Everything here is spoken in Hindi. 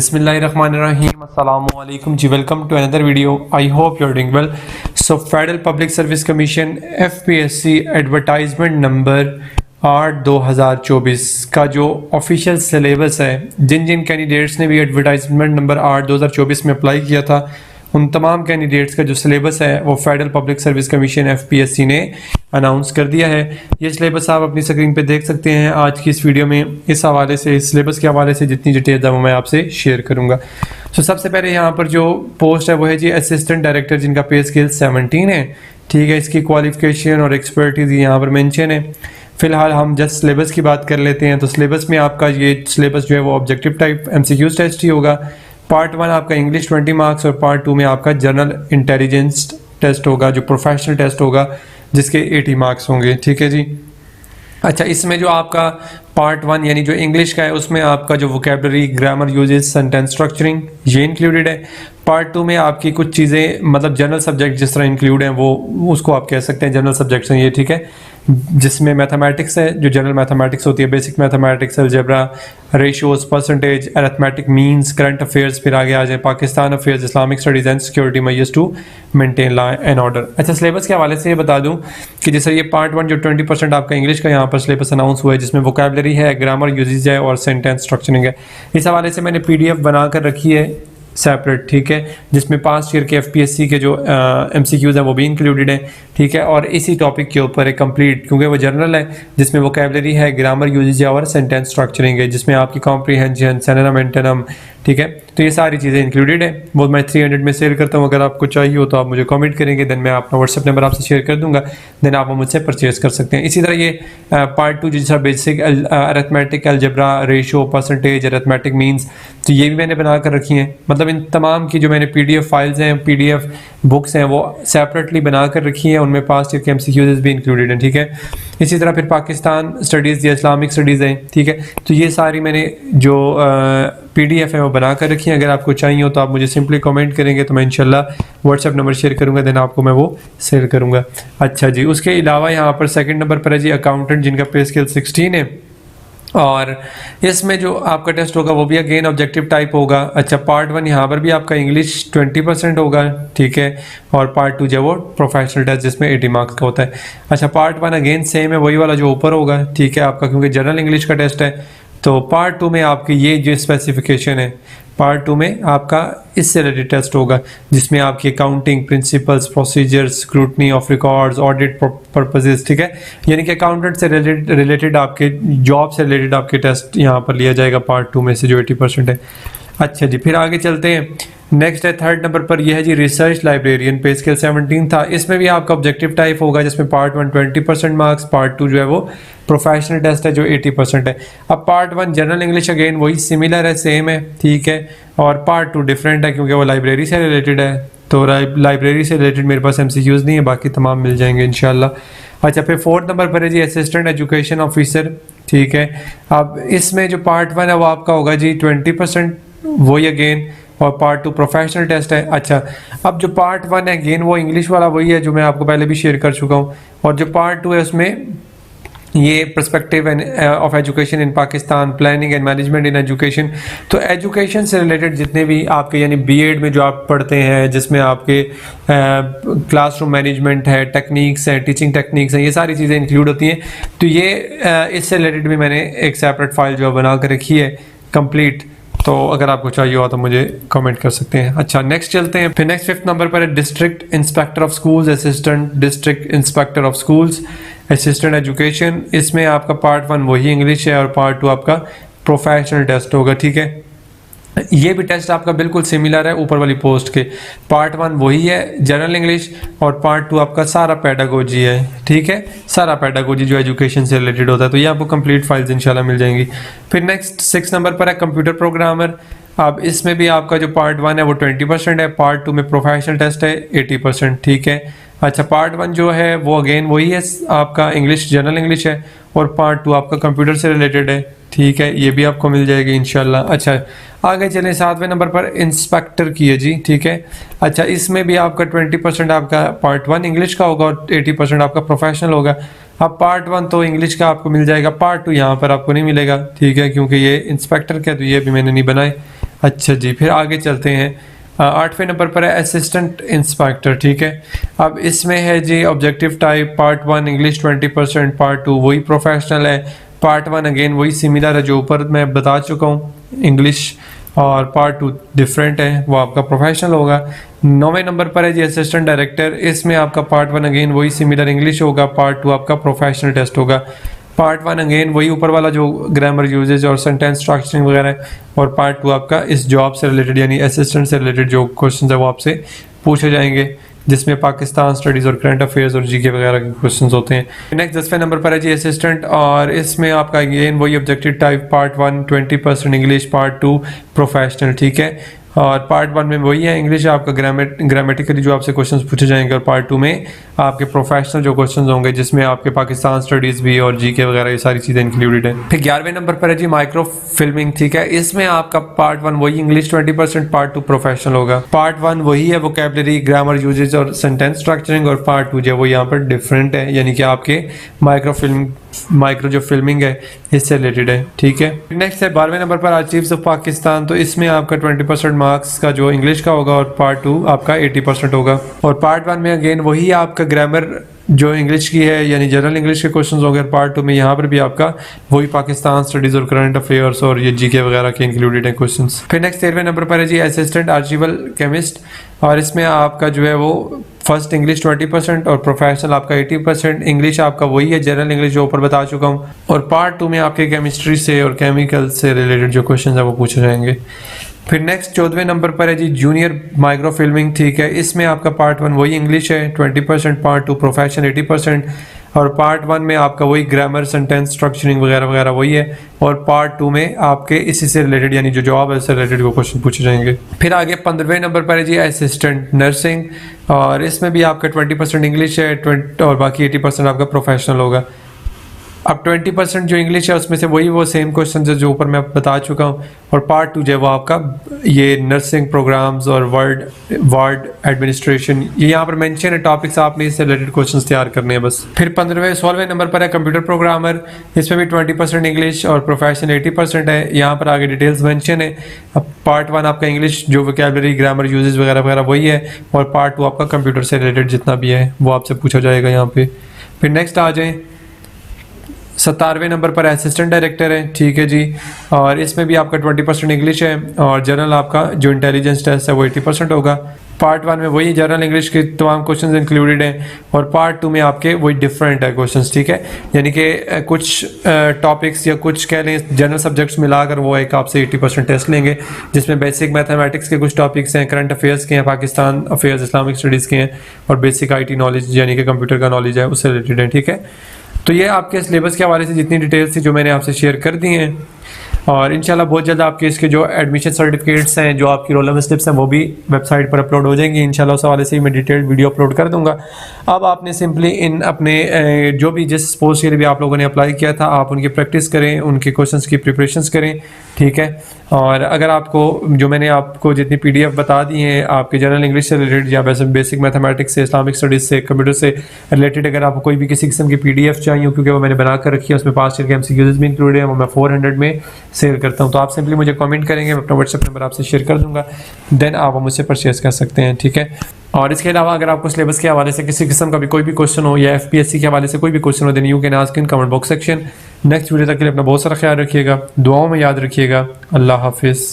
बिस्मिल्लाहिर्रहमानिर्रहीम अस्सलामुअलैकुम जी। Welcome to another video. I hope you are doing well. So federal public service commission FPSC advertisement number 8/2024 का जो ऑफिशियल सिलेबस है, जिन जिन कैंडिडेट्स ने भी एडवर्टाइजमेंट नंबर 8/2024 में अप्लाई किया था, उन तमाम कैंडिडेट्स का जो सिलेबस है वो federal public service commission FPSC ने अनाउंस कर दिया है। ये सिलेबस आप अपनी स्क्रीन पे देख सकते हैं। आज की इस वीडियो में इस हवाले से, इस सिलेबस के हवाले से जितनी डिटेल्स है वो मैं आपसे शेयर करूंगा। तो सबसे पहले यहाँ पर जो पोस्ट है वो है जी असिस्टेंट डायरेक्टर, जिनका पे स्केल 17 है। ठीक है, इसकी क्वालिफिकेशन और एक्सपर्टीज यहाँ पर मेंशन है। फिलहाल हम जस्ट सिलेबस की बात कर लेते हैं। तो सिलेबस में आपका ये सिलेबस जो है वो ऑब्जेक्टिव टाइप MCQ टेस्ट ही होगा। पार्ट 1 आपका इंग्लिश 20 मार्क्स और पार्ट 2 में आपका जनरल इंटेलिजेंस टेस्ट होगा, जो प्रोफेशनल टेस्ट होगा, जिसके 80 मार्क्स होंगे। ठीक है जी। अच्छा, इसमें जो आपका पार्ट 1 यानी जो इंग्लिश का है, उसमें आपका जो vocabulary, grammar uses, sentence structuring ये इंक्लूडेड है। पार्ट 2 में आपकी कुछ चीज़ें मतलब जनरल सब्जेक्ट जिस तरह इंक्लूड हैं, वो उसको आप कह सकते हैं जनरल सब्जेक्ट्स हैं ये। ठीक है, जिसमें मैथमेटिक्स है, जो जनरल मैथमेटिक्स होती है, basic mathematics, algebra, ratios, percentage, arithmetic, means, current affairs, फिर आगे आ जाए Pakistan affairs, Islamic studies and security measures to maintain law and order. अच्छा, सिलेबस के हवाले से ये बता दूं कि जैसे ये पार्ट 1 जो 20% आपका इंग्लिश का यहाँ पर सिलेबस अनाउंस हुआ है, जिसमें वोकेबलरी है, ग्रामर यूजेज है और सेंटेंस स्ट्रक्चरिंग है। इस हवाले से मैंने PDF बनाकर रखी है सेपरेट। ठीक है, जिसमें पास्ट ईयर के FPSC के जो MCQs हैं वो भी इंक्लूडेड हैं। ठीक है, और इसी टॉपिक के ऊपर है कंप्लीट, क्योंकि वो जनरल है, जिसमें वोकेबलरी है, ग्रामर यूजेज और सेंटेंस स्ट्रक्चरिंग है, जिसमें आपकी कॉम्प्रीहेंशन, सिनोनिम, एंटोनिम। ठीक है, तो ये सारी चीज़ें इंक्लूडेड है। वो मैं 300 में शेयर करता हूँ। अगर आपको चाहिए हो तो आप मुझे कमेंट करेंगे, देन मैं अपना व्हाट्सएप नंबर आपसे शेयर कर दूंगा, देन आप मुझसे परचेज कर सकते हैं। इसी तरह ये पार्ट 2 जैसा basic arithmetic, algebra, ratio, percentage, arithmetic, means, तो ये भी मैंने बना कर रखी हैं। मतलब इन तमाम की जो मैंने PDF फाइल्स हैं, PDF बुक्स हैं, वो सेपरेटली बना कर रखी हैं। उनमें पास्ट ईयर के MCQs भी इंक्लूडेड हैं। ठीक है, इसी तरह फिर पाकिस्तान स्टडीज़ या इस्लामिक स्टडीज़ हैं। ठीक है, तो ये सारी मैंने जो PDF है वो बना कर रखी है। अगर आपको चाहिए हो तो आप मुझे सिंपली कमेंट करेंगे, तो मैं इंशाल्लाह व्हाट्सएप नंबर शेयर करूंगा, देन आपको मैं वो शेयर करूंगा। अच्छा जी, उसके अलावा यहाँ पर सेकंड नंबर पर है जी अकाउंटेंट, जिनका पे स्केल 16 है, और इसमें जो आपका टेस्ट होगा वो भी अगेन ऑब्जेक्टिव टाइप होगा। अच्छा, पार्ट 1 यहाँ पर भी आपका इंग्लिश 20% होगा। ठीक है, और पार्ट 2 जो वो प्रोफेशनल टेस्ट, जिसमें 80 मार्क्स का होता है। अच्छा, पार्ट 1 अगेन सेम है, वही वाला जो ऊपर होगा। ठीक है, आपका क्योंकि जनरल इंग्लिश का टेस्ट है, तो पार्ट 2 में आपकी ये जो स्पेसिफिकेशन है, पार्ट 2 में आपका इससे रिलेटेड टेस्ट होगा, जिसमें आपकी accounting principles, procedures, scrutiny of records, audit purposes. ठीक है, यानी कि अकाउंटेंट से रिलेटेड आपके जॉब से रिलेटेड आपके टेस्ट यहाँ पर लिया जाएगा पार्ट 2 में से, जो 80% है। अच्छा जी, फिर आगे चलते हैं। नेक्स्ट है थर्ड नंबर पर, यह है जी रिसर्च लाइब्रेरियन, पे स्केल 17 था। इसमें भी आपका ऑब्जेक्टिव टाइप होगा, जिसमें पार्ट 1 20% मार्क्स, पार्ट 2 जो है वो प्रोफेशनल टेस्ट है, जो 80% है। अब पार्ट 1 जनरल इंग्लिश अगेन वही सिमिलर है, सेम है। ठीक है, और पार्ट 2 डिफरेंट है, क्योंकि वो लाइब्रेरी से रिलेटेड है। तो लाइब्रेरी से रिलेटेड मेरे पास MCQs नहीं है, बाकी तमाम मिल जाएंगे इंशाल्लाह। अच्छा, फिर फोर्थ नंबर पर है जी असिस्टेंट एजुकेशन ऑफिसर। ठीक है, अब इसमें जो पार्ट 1 है वो आपका होगा जी 20%, वही अगेन, और पार्ट 2 प्रोफेशनल टेस्ट है। अच्छा, अब जो पार्ट 1 है अगेन वो इंग्लिश वाला वही है, जो मैं आपको पहले भी शेयर कर चुका हूँ, और जो पार्ट 2 है उसमें ये perspective of education in Pakistan, planning and management in education. तो एजुकेशन से रिलेटेड जितने भी आपके यानी BEd में जो आप पढ़ते हैं, जिसमें आपके क्लासरूम मैनेजमेंट है, टेक्निक्स हैं, टीचिंग टेक्निक्स हैं, ये सारी चीज़ें इंक्लूड होती हैं। तो ये इससे रिलेटेड भी मैंने एक सेपरेट फाइल जो है बना कर रखी है कंप्लीट। तो अगर आपको चाहिए हो तो मुझे कमेंट कर सकते हैं। अच्छा, नेक्स्ट चलते हैं। फिर नेक्स्ट 5th नंबर पर है district inspector of schools, assistant district inspector of schools, assistant education. इसमें आपका पार्ट 1 वही इंग्लिश है, और पार्ट 2 आपका प्रोफेशनल टेस्ट होगा। ठीक है, ये भी टेस्ट आपका बिल्कुल सिमिलर है ऊपर वाली पोस्ट के। पार्ट 1 वही है जनरल इंग्लिश, और पार्ट 2 आपका सारा पेडागोजी है। ठीक है, सारा पेडागोजी जो एजुकेशन से रिलेटेड होता है। तो ये आपको कंप्लीट फाइल्स इंशाल्लाह मिल जाएंगी। फिर नेक्स्ट 6 नंबर पर है कंप्यूटर प्रोग्रामर। अब इसमें भी आपका जो पार्ट 1 है वो 20% है, पार्ट 2 में प्रोफेशनल टेस्ट है 80%। ठीक है, अच्छा, पार्ट 1 जो है वो अगेन वही है आपका इंग्लिश, जनरल इंग्लिश है, और पार्ट 2 आपका कंप्यूटर से रिलेटेड है। ठीक है, ये भी आपको मिल जाएगी इंशाल्लाह। अच्छा, आगे चलें 7वें नंबर पर इंस्पेक्टर की है जी। ठीक है, अच्छा, इसमें भी आपका 20% आपका पार्ट 1 इंग्लिश का होगा और 80% आपका प्रोफेशनल होगा। अब पार्ट 1 तो इंग्लिश का आपको मिल जाएगा, पार्ट 2 यहाँ पर आपको नहीं मिलेगा। ठीक है, क्योंकि ये इंस्पेक्टर का, तो ये भी मैंने नहीं बनाए। अच्छा जी, फिर आगे चलते हैं। 8वें नंबर पर है असिस्टेंट इंस्पेक्टर, ठीक है। अब इसमें है जी objective type, part 1 English 20%, part 2 वही प्रोफेशनल है, पार्ट 1 अगेन वही सिमिलर है जो ऊपर मैं बता चुका हूँ इंग्लिश, और पार्ट 2 डिफरेंट है वो आपका प्रोफेशनल होगा। 9वें नंबर पर है जी असिस्टेंट डायरेक्टर, इसमें आपका पार्ट 1 अगेन वही सिमिलर इंग्लिश होगा, पार्ट 2 आपका प्रोफेशनल टेस्ट होगा। पार्ट 1 अगेन वही ऊपर वाला जो ग्रामर यूजेज और सेंटेंस स्ट्रक्चरिंग वगैरह है, और पार्ट 2 आपका इस जॉब से रिलेटेड यानी असिस्टेंट से रिलेटेड जो क्वेश्चन है वो आपसे पूछे जाएंगे, जिसमें पाकिस्तान स्टडीज़ और करंट अफेयर्स और जीके वगैरह के क्वेश्चंस होते हैं। नेक्स्ट 10वें नंबर पर है जी असिस्टेंट, और इसमें आपका अगेन वही objective type, part 1 20% English, part 2 professional, ठीक है। और पार्ट 1 में वही है इंग्लिश आपका ग्रामेटिकली जो आपसे क्वेश्चंस पूछे जाएंगे, और पार्ट 2 में आपके प्रोफेशनल जो क्वेश्चंस होंगे जिसमें आपके पाकिस्तान स्टडीज़ भी और जीके वगैरह ये सारी चीज़ें इंक्लूडेड है। फिर 11वें नंबर पर है जी माइक्रो फिल्मिंग, ठीक है। इसमें आपका पार्ट 1 वही इंग्लिश 20%, पार्ट 2 प्रोफेशनल होगा। पार्ट 1 वही है वोकैबुलरी, ग्रामर यूजेज और सेंटेंस स्ट्रक्चरिंग, और पार्ट 2 जो वो यहाँ पर डिफरेंट है, यानी कि आपके माइक्रो जो फिल्मिंग है इससे रिलेटेड है, ठीक है। नेक्स्ट है 12वें नंबर पर आर्चीव्स ऑफ पाकिस्तान, तो इसमें आपका 20% मार्क्स का जो इंग्लिश का होगा, और पार्ट 2 आपका 80% होगा। और पार्ट 1 में अगेन वही आपका ग्रामर जो इंग्लिश की है यानी जनरल इंग्लिश के क्वेश्चंस होंगे, पार्ट 2 में यहाँ पर भी आपका वही पाकिस्तान स्टडीज़ और करंट अफेयर्स और ये जीके वगैरह के इंक्लूडेड है क्वेश्चंस। फिर नेक्स्ट 13वें नंबर पर है जी असिस्टेंट आर्चिवल केमिस्ट, और इसमें आपका जो है वो फर्स्ट इंग्लिश 20% और प्रोफेशनल आपका 80%। इंग्लिश आपका वही है जनरल इंग्लिश जो ऊपर बता चुका हूँ, और पार्ट 2 में आपके केमिस्ट्री से और केमिकल से रिलेटेड जो क्वेश्चन है वो पूछे जाएंगे। फिर नेक्स्ट 14वें नंबर पर है जी जूनियर माइक्रो फिल्मिंग, ठीक है। इसमें आपका पार्ट 1 वही इंग्लिश है 20%, पार्ट 2 प्रोफेशनल 80%, और पार्ट 1 में आपका वही ग्रामर सेंटेंस स्ट्रक्चरिंग वगैरह वगैरह वही है, और पार्ट 2 में आपके इसी से रिलेटेड यानी जो जॉब है उससे रिलेटेड वो क्वेश्चन पूछे जाएंगे। फिर आगे 15वें नंबर पर है जी असिस्टेंट नर्सिंग, और इसमें भी आपका 20% इंग्लिश है और बाकी 80% आपका प्रोफेशनल होगा। अब 20% जो इंग्लिश है उसमें से वही वो सेम क्वेश्चन है जो ऊपर मैं बता चुका हूँ, और पार्ट 2 जो है वो आपका ये नर्सिंग प्रोग्राम्स और वार्ड एडमिनिस्ट्रेशन, ये यहाँ पर मेंशन है टॉपिक्स, आपने इससे रिलेटेड क्वेश्चंस तैयार करने हैं बस। फिर 16वें नंबर पर है कंप्यूटर प्रोग्रामर, इसमें भी 20% इंग्लिश और प्रोफेशनल 80% है। यहाँ पर आगे डिटेल्स मेंशन है। अब पार्ट 1 आपका इंग्लिश जो वोकैबुलरी ग्रामर यूजेस वगैरह वगैरह वही है, और पार्ट 2 आपका कंप्यूटर से रिलेटेड जितना भी है वो आपसे पूछा जाएगा यहाँ पे। फिर नेक्स्ट आ जाए 17वें नंबर पर असिस्टेंट डायरेक्टर है, ठीक है जी, और इसमें भी आपका 20% इंग्लिश है, और जनरल आपका जो इंटेलिजेंस टेस्ट है वो 80% होगा। पार्ट 1 में वही जनरल इंग्लिश के तमाम क्वेश्चंस इंक्लूडेड हैं, और पार्ट 2 में आपके वही डिफरेंट है क्वेश्चंस, ठीक है। यानी कि कुछ टॉपिक्स या कुछ कह लें जनरल सब्जेक्ट्स मिलाकर वो एक आपसे 80% टेस्ट लेंगे, जिसमें बेसिक मैथमेटिक्स के कुछ टॉपिक्स हैं, करंट अफेयर्स के हैं, पाकिस्तान अफेयर्स इस्लामिक स्टडीज़ के हैं, और बेसिक IT नॉलेज यानी कि कंप्यूटर का नॉलेज है उससे रिलेटेड है, ठीक है। तो ये आपके सिलेबस के हवाले से जितनी डिटेल्स थी जो मैंने आपसे शेयर कर दी हैं, और इंशाल्लाह बहुत जल्द आपके इसके जो एडमिशन सर्टिफिकेट्स हैं, जो आपकी रोल नंबर स्लिप्स हैं, वो भी वेबसाइट पर अपलोड हो जाएंगी इंशाल्लाह। उस हवाले से ही मैं डिटेल्ड वीडियो अपलोड कर दूंगा। अब आपने सिंपली इन अपने जो भी जिस पोस्ट के लिए भी आप लोगों ने अप्लाई किया था, आप उनकी प्रैक्टिस करें, उनके क्वेश्चंस की प्रिपरेशंस करें, ठीक है। और अगर आपको जो मैंने आपको जितनी PDF बता दी हैं आपके जनरल इंग्लिश से रिलेटेड या वैसे बेसिक मैथमेटिक्स से, इस्लामिक स्टडीज़ से, कंप्यूटर से रिलेटेड, अगर आपको कोई भी किसी किस्म की PDF चाहिए, क्योंकि वो मैंने बना कर रखी है, उसमें पास्ट ईयर के MCQs भी इंक्लूडेड है, वो मैं 400 में शेयर करता हूँ। तो आप सिंपली मुझे कमेंट करेंगे, मैं अपना व्हाट्सएप नंबर आपसे शेयर कर दूँगा, देन आप मुझसे परचेज कर सकते हैं, ठीक है। और इसके अलावा अगर आपको सिलेबस के हवाले से किसी किस्म का भी कोई भी क्वेश्चन हो या FPSC के हवाले से कोई भी क्वेश्चन हो, then you can ask in comment box section. Next video तक के लिए अपना बहुत सारा ख्याल रखिएगा, दुआओं में याद रखिएगा। अल्लाह हाफिज़।